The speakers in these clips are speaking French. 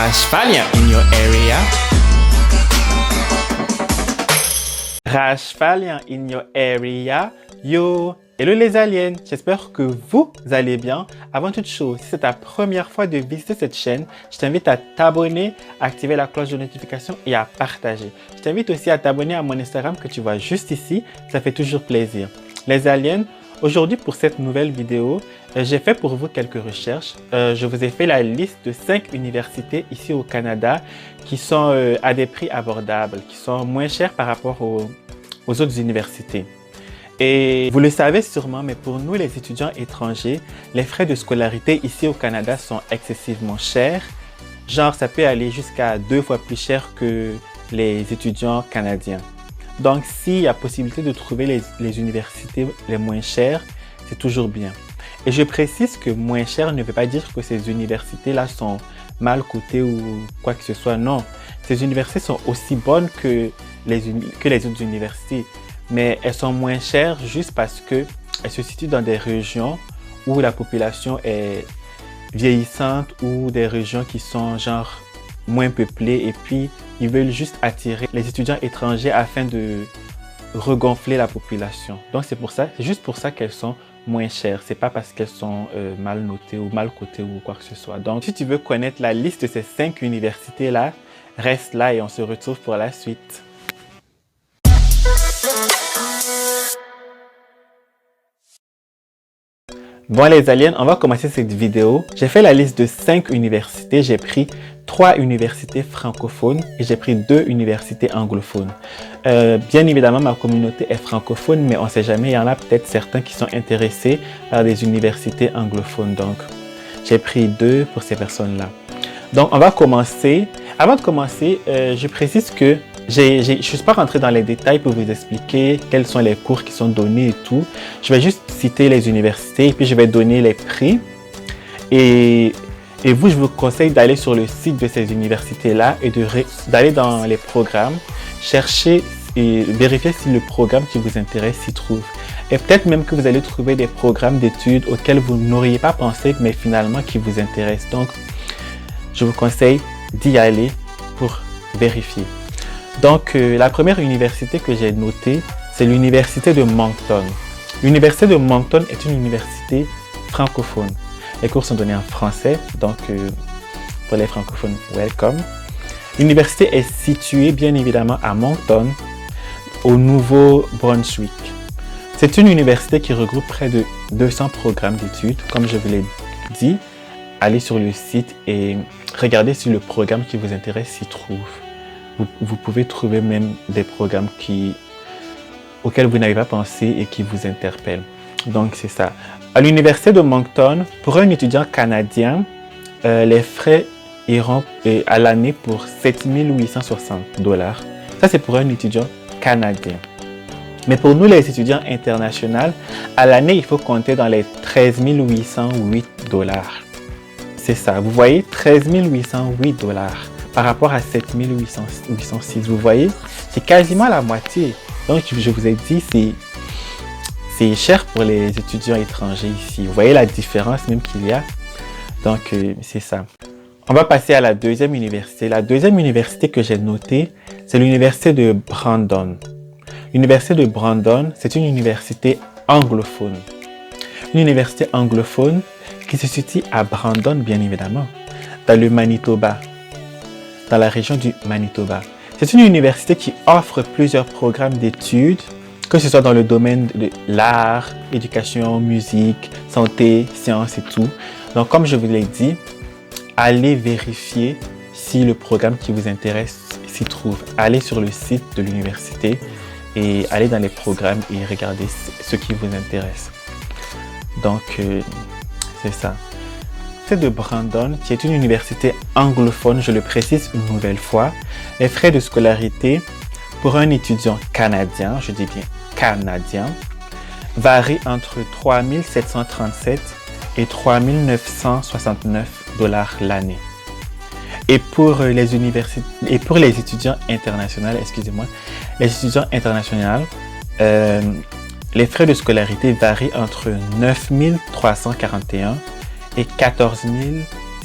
Rashfalian in your area. Rashfalian in your area. Yo! Hello les aliens, j'espère que vous allez bien. Avant toute chose, si c'est ta première fois de visiter cette chaîne, je t'invite à t'abonner, à activer la cloche de notification et à partager. Je t'invite aussi à t'abonner à mon Instagram que tu vois juste ici, ça fait toujours plaisir. Les aliens, aujourd'hui pour cette nouvelle vidéo, j'ai fait pour vous quelques recherches. Je vous ai fait la liste de 5 universités ici au Canada qui sont à des prix abordables, qui sont moins chers par rapport aux autres universités. Et vous le savez sûrement, mais pour nous les étudiants étrangers, les frais de scolarité ici au Canada sont excessivement chers. Genre, ça peut aller jusqu'à 2 fois plus cher que les étudiants canadiens. Donc, s'il y a possibilité de trouver les universités les moins chères, c'est toujours bien. Et je précise que moins cher ne veut pas dire que ces universités-là sont mal cotées ou quoi que ce soit. Non, ces universités sont aussi bonnes que les autres universités. Mais elles sont moins chères juste parce qu'elles se situent dans des régions où la population est vieillissante ou des régions qui sont genre moins peuplées et puis ils veulent juste attirer les étudiants étrangers afin de regonfler la population. Donc c'est juste pour ça qu'elles sont moins chères. C'est pas parce qu'elles sont mal notées ou mal cotées ou quoi que ce soit. Donc si tu veux connaître la liste de ces 5 universités-là, reste là et on se retrouve pour la suite. Bon les aliens, on va commencer cette vidéo. J'ai fait la liste de 5 universités. J'ai pris 3 universités francophones et j'ai pris 2 universités anglophones. Bien évidemment, ma communauté est francophone, mais on ne sait jamais, il y en a peut-être certains qui sont intéressés par des universités anglophones. Donc, j'ai pris 2 pour ces personnes-là. Donc, on va commencer. Avant de commencer, je précise que je ne suis pas rentré dans les détails pour vous expliquer quels sont les cours qui sont donnés et tout. Je vais juste citer les universités et puis je vais donner les prix. Et vous, je vous conseille d'aller sur le site de ces universités-là et d'aller dans les programmes, chercher et vérifier si le programme qui vous intéresse s'y trouve. Et peut-être même que vous allez trouver des programmes d'études auxquels vous n'auriez pas pensé, mais finalement qui vous intéressent. Donc, je vous conseille d'y aller pour vérifier. Donc, la première université que j'ai notée, c'est l'université de Moncton. L'université de Moncton est une université francophone. Les cours sont donnés en français, donc pour les francophones, welcome. L'université est située bien évidemment à Moncton, au Nouveau-Brunswick. C'est une université qui regroupe près de 200 programmes d'études. Comme je vous l'ai dit, allez sur le site et regardez si le programme qui vous intéresse s'y trouve. Vous pouvez trouver même des programmes auxquels vous n'avez pas pensé et qui vous interpellent. Donc, c'est ça. À l'université de Moncton, pour un étudiant canadien, les frais iront à l'année pour 7 860 $. Ça, c'est pour un étudiant canadien. Mais pour nous, les étudiants internationaux, à l'année, il faut compter dans les 13 808 $. C'est ça. Vous voyez, 13 808 $. Par rapport à 7 806, vous voyez, c'est quasiment la moitié. Donc, je vous ai dit, c'est cher pour les étudiants étrangers ici. Vous voyez la différence même qu'il y a. Donc, c'est ça. On va passer à la deuxième université. La deuxième université que j'ai notée, c'est l'université de Brandon. L'université de Brandon, c'est une université anglophone. Une université anglophone qui se situe à Brandon, bien évidemment, dans le Manitoba. Dans la région du Manitoba. C'est une université qui offre plusieurs programmes d'études, que ce soit dans le domaine de l'art, éducation, musique, santé, sciences et tout. Donc, comme je vous l'ai dit, allez vérifier si le programme qui vous intéresse s'y trouve. Allez sur le site de l'université et allez dans les programmes et regardez ce qui vous intéresse. Donc, c'est ça. De Brandon, qui est une université anglophone, je le précise une nouvelle fois, les frais de scolarité pour un étudiant canadien, je dis bien canadien, varient entre 3 737 et 3 969 $ l'année. Et pour les étudiants internationaux, les frais de scolarité varient entre 9 341 et 14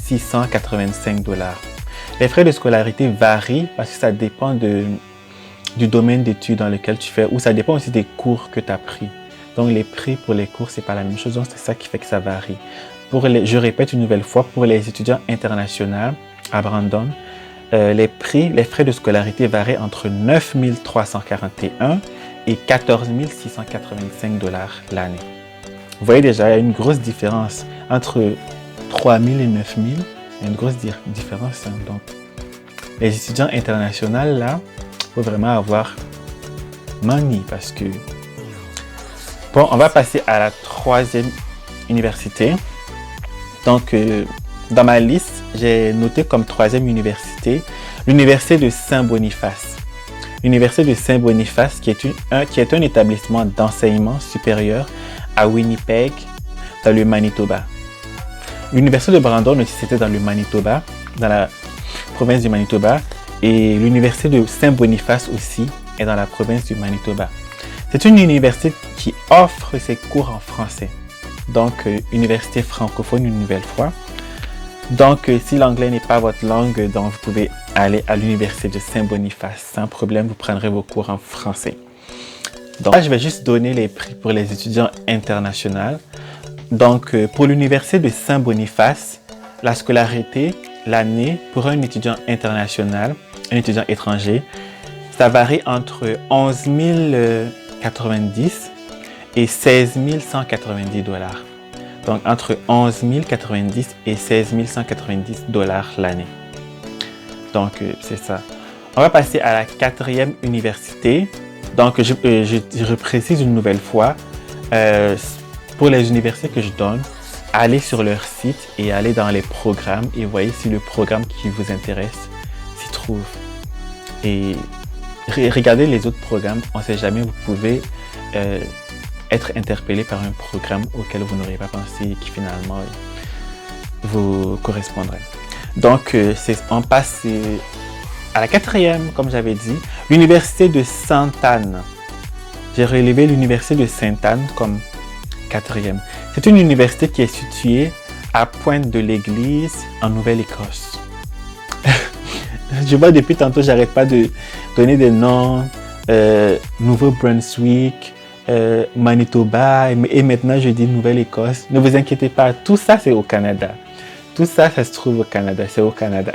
685 $. Les frais de scolarité varient parce que ça dépend du domaine d'études dans lequel tu fais ou ça dépend aussi des cours que tu as pris. Donc, les prix pour les cours, c'est pas la même chose. Donc, c'est ça qui fait que ça varie. Je répète une nouvelle fois, pour les étudiants internationaux à Brandon, les frais de scolarité varient entre 9 341 et 14 685 $ l'année. Vous voyez déjà, il y a une grosse différence entre 3 000 et 9 000. Il y a une grosse différence. Hein. Donc, les étudiants internationaux, là, il faut vraiment avoir money parce que... Bon, on va passer à la troisième université. Donc, dans ma liste, j'ai noté comme troisième université l'Université de Saint-Boniface. L'Université de Saint-Boniface, qui est un établissement d'enseignement supérieur à Winnipeg, dans le Manitoba. L'Université de Brandon aussi, c'était dans le Manitoba, dans la province du Manitoba. Et l'Université de Saint-Boniface aussi est dans la province du Manitoba. C'est une université qui offre ses cours en français. Donc, université francophone une nouvelle fois. Donc, si l'anglais n'est pas votre langue, donc vous pouvez aller à l'Université de Saint-Boniface. Sans problème, vous prendrez vos cours en français. Donc, là, je vais juste donner les prix pour les étudiants internationaux. Donc, pour l'Université de Saint-Boniface, la scolarité, l'année, pour un étudiant international, un étudiant étranger, ça varie entre 11 090 et 16 190 $. Donc, entre 11 090 et 16 190 $ l'année. Donc, c'est ça. On va passer à la quatrième université. Donc, je précise une nouvelle fois, pour les universités que je donne, allez sur leur site et allez dans les programmes et voyez si le programme qui vous intéresse s'y trouve. Et regardez les autres programmes, on ne sait jamais, vous pouvez être interpellé par un programme auquel vous n'auriez pas pensé et qui finalement vous correspondrait. Donc, on passe à la quatrième, comme j'avais dit, l'Université de Sainte-Anne. J'ai relevé l'Université de Sainte-Anne comme quatrième. C'est une université qui est située à Pointe-de-l'Église, en Nouvelle-Écosse. Je vois depuis tantôt, j'arrête pas de donner des noms, Nouveau-Brunswick, Manitoba, et maintenant je dis Nouvelle-Écosse. Ne vous inquiétez pas, tout ça c'est au Canada. Tout ça, ça se trouve au Canada, c'est au Canada.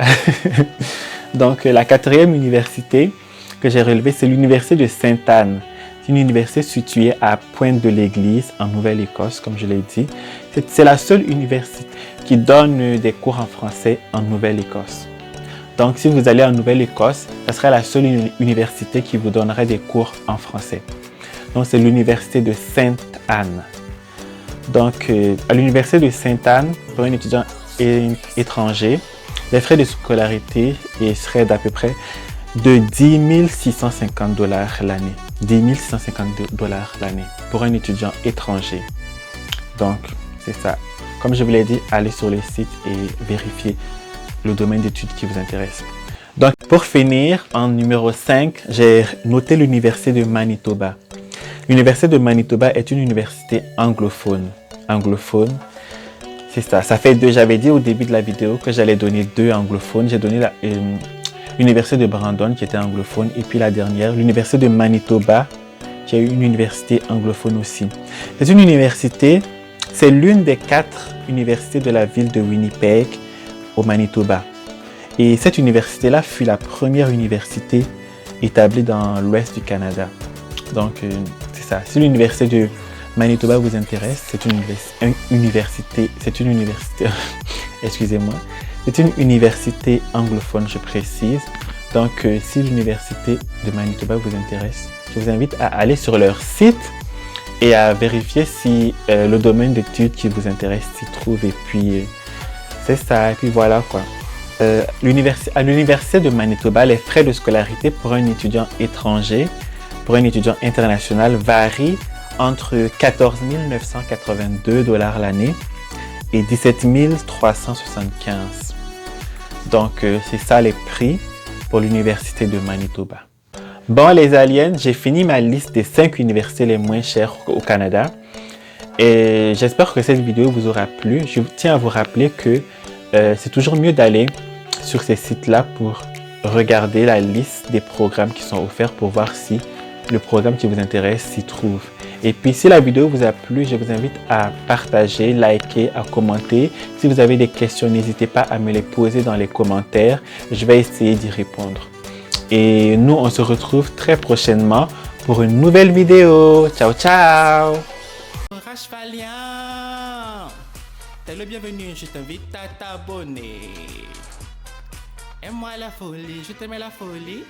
Donc, la quatrième université que j'ai relevée, c'est l'Université de Sainte-Anne. C'est une université située à Pointe-de-l'Église, en Nouvelle-Écosse, comme je l'ai dit. C'est la seule université qui donne des cours en français en Nouvelle-Écosse. Donc, si vous allez en Nouvelle-Écosse, ce sera la seule université qui vous donnerait des cours en français. Donc, c'est l'Université de Sainte-Anne. Donc, à l'Université de Sainte-Anne, pour un étudiant étranger, les frais de scolarité seraient d'à peu près de 10 650 $ l'année. 10 650 $ l'année pour un étudiant étranger. Donc, c'est ça. Comme je vous l'ai dit, allez sur le site et vérifiez le domaine d'études qui vous intéresse. Donc, pour finir, en numéro 5, j'ai noté l'Université de Manitoba. L'Université de Manitoba est une université anglophone. Anglophone, c'est ça. Ça fait deux. J'avais dit au début de la vidéo que j'allais donner deux anglophones. J'ai donné l'Université de Brandon qui était anglophone et puis la dernière, l'Université de Manitoba qui est une université anglophone aussi. C'est une université, c'est l'une des 4 universités de la ville de Winnipeg au Manitoba. Et cette université-là fut la première université établie dans l'ouest du Canada. Donc, c'est ça. Si l'université de Manitoba vous intéresse, c'est une université, excusez-moi, c'est une université anglophone, je précise. Donc, si l'université de Manitoba vous intéresse, je vous invite à aller sur leur site et à vérifier si le domaine d'études qui vous intéresse s'y trouve. Et puis, c'est ça. Et puis voilà quoi. À l'université de Manitoba, les frais de scolarité pour un étudiant étranger, pour un étudiant international, varient entre 14 982 $ l'année et 17 375. Donc, c'est ça les prix pour l'université de Manitoba. Bon, les aliens, j'ai fini ma liste des 5 universités les moins chères au Canada. Et j'espère que cette vidéo vous aura plu. Je tiens à vous rappeler que c'est toujours mieux d'aller sur ces sites-là pour regarder la liste des programmes qui sont offerts pour voir si le programme qui vous intéresse s'y trouve. Et puis, si la vidéo vous a plu, je vous invite à partager, liker, à commenter. Si vous avez des questions, n'hésitez pas à me les poser dans les commentaires. Je vais essayer d'y répondre. Et nous, on se retrouve très prochainement pour une nouvelle vidéo. Ciao, ciao! T'es le bienvenu, je t'invite à t'abonner. Aime-moi la folie, je t'aime la folie.